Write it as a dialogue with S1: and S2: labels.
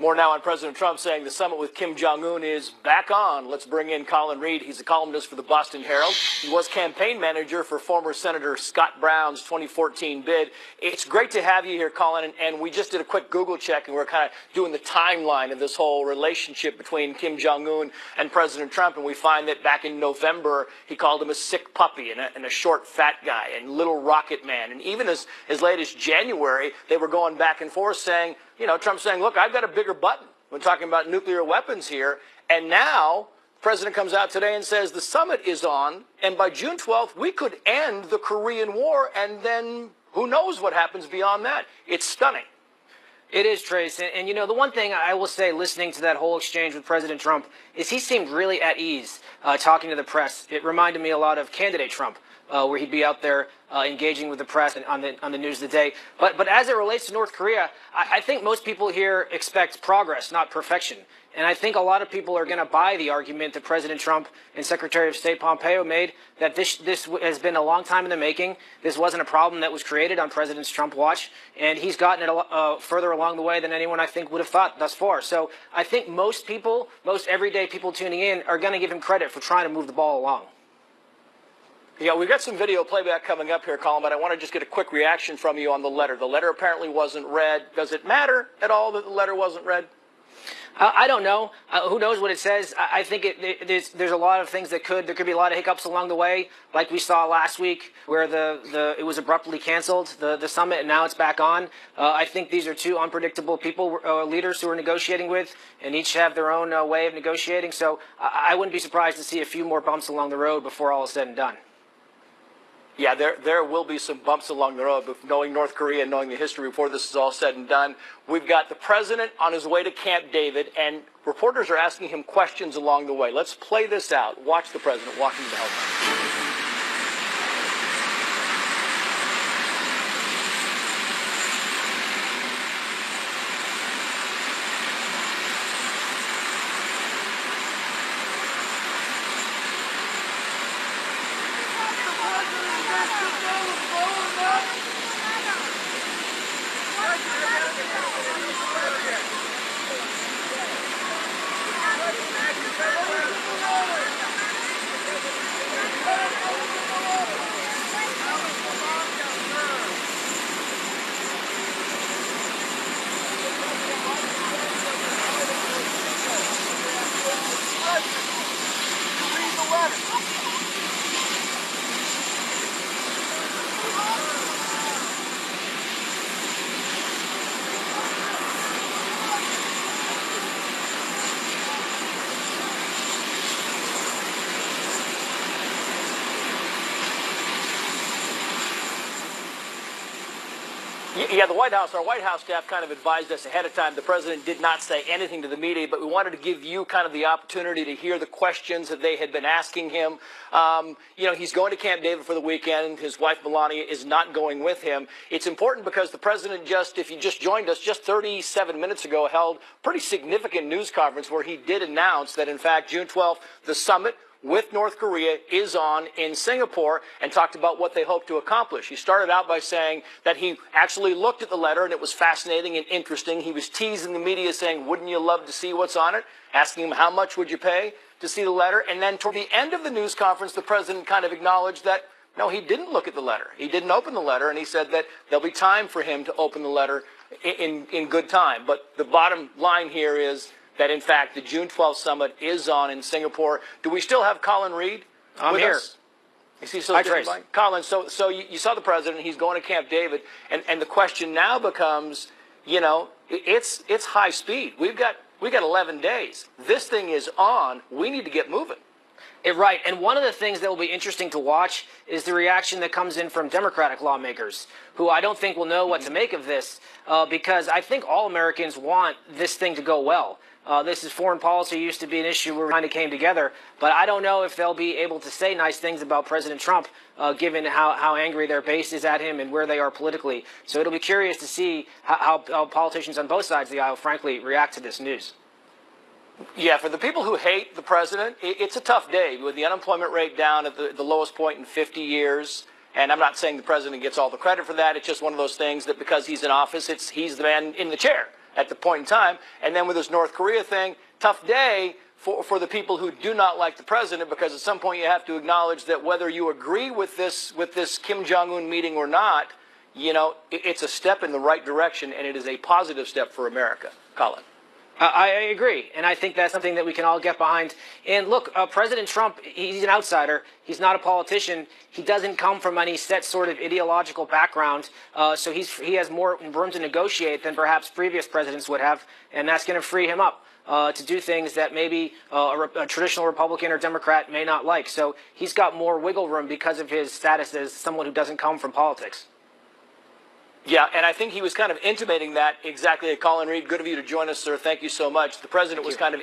S1: More now on President Trump saying the summit with Kim Jong-un is back on. Let's bring in Colin Reed. He's a columnist for the Boston Herald. He was campaign manager for former Senator Scott Brown's 2014 bid. It's great to have you here, Colin, and we just did a quick Google check, and we're kind of doing the timeline of this whole relationship between Kim Jong-un and President Trump, and we find that back in November, he called him a sick puppy and a short, fat guy and little rocket man. And even as late as January, they were going back and forth saying, you know, Trump saying, look, I've got a bigger button when talking about nuclear weapons here. And now the president comes out today and says the summit is on, and by June 12th, we could end the Korean War, and then who knows what happens beyond that. It's stunning.
S2: It is, Trace. And, you know, the one thing I will say, listening to that whole exchange with President Trump, is he seemed really at ease talking to the press. It reminded me a lot of candidate Trump, where he'd be out there engaging with the press and on the news of the day. But as it relates to North Korea, I think most people here expect progress, not perfection. And I think a lot of people are going to buy the argument that President Trump and Secretary of State Pompeo made, that this has been a long time in the making. This wasn't a problem that was created on President Trump's watch, and he's gotten it further along the way than anyone I think would have thought thus far. So I think most people, most everyday people tuning in, are going to give him credit for trying to move the ball along.
S1: Yeah, we've got some video playback coming up here, Colin, but I want to just get a quick reaction from you on the letter. The letter apparently wasn't read. Does it matter at all that the letter wasn't read?
S2: I don't know. Who knows what it says? I think there's a lot of things there could be a lot of hiccups along the way, like we saw last week, where it was abruptly canceled, the summit, and now it's back on. I think these are two unpredictable people, leaders who are negotiating with, and each have their own way of negotiating. So I wouldn't be surprised to see a few more bumps along the road before all is said and done.
S1: Yeah, there will be some bumps along the road, but knowing North Korea and knowing the history before this is all said and done, we've got the president on his way to Camp David, and reporters are asking him questions along the way. Let's play this out. Watch the president walking to the help. Yeah, our White House staff kind of advised us ahead of time. The president did not say anything to the media, but we wanted to give you kind of the opportunity to hear the questions that they had been asking him. You know, he's going to Camp David for the weekend. His wife, Melania, is not going with him. It's important because the president if you just joined us, just 37 minutes ago, held a pretty significant news conference where he did announce that, in fact, June 12th, the summit with North Korea is on in Singapore, and talked about what they hope to accomplish. He started out by saying that he actually looked at the letter and it was fascinating and interesting. He was teasing the media saying, wouldn't you love to see what's on it? Asking him, how much would you pay to see the letter? And then toward the end of the news conference, the president kind of acknowledged that, no, he didn't look at the letter. He didn't open the letter, and he said that there'll be time for him to open the letter in good time. But the bottom line here is that, in fact, the June 12th summit is on in Singapore. Do we still have Colin Reed?
S2: I'm here.
S1: Is he still
S2: Trace.
S1: Colin, so you saw the president. He's going to Camp David. And the question now becomes, you know, it's high speed. We've got 11 days. This thing is on. We need to get moving.
S2: Right, and one of the things that will be interesting to watch is the reaction that comes in from Democratic lawmakers, who I don't think will know what to make of this, because I think all Americans want this thing to go well. This is foreign policy used to be an issue where we kind of came together, but I don't know if they'll be able to say nice things about President Trump, given how angry their base is at him and where they are politically. So it'll be curious to see how politicians on both sides of the aisle, frankly, react to this news.
S1: Yeah, for the people who hate the president, it's a tough day with the unemployment rate down at the lowest point in 50 years. And I'm not saying the president gets all the credit for that. It's just one of those things that because he's in office, he's the man in the chair. at the point in time. And then with this North Korea thing, tough day for the people who do not like the president, because at some point you have to acknowledge that whether you agree with this Kim Jong-un meeting or not, you know, it's a step in the right direction, and it is a positive step for America. Colin.
S2: I agree, and I think that's something that we can all get behind. And look, President Trump, he's an outsider. He's not a politician. He doesn't come from any set sort of ideological background, so he has more room to negotiate than perhaps previous presidents would have, and that's going to free him up to do things that maybe a traditional Republican or Democrat may not like. So he's got more wiggle room because of his status as someone who doesn't come from politics.
S1: Yeah, and I think he was kind of intimating that exactly. Colin Reed, good of you to join us, sir. Thank you so much. The president was kind of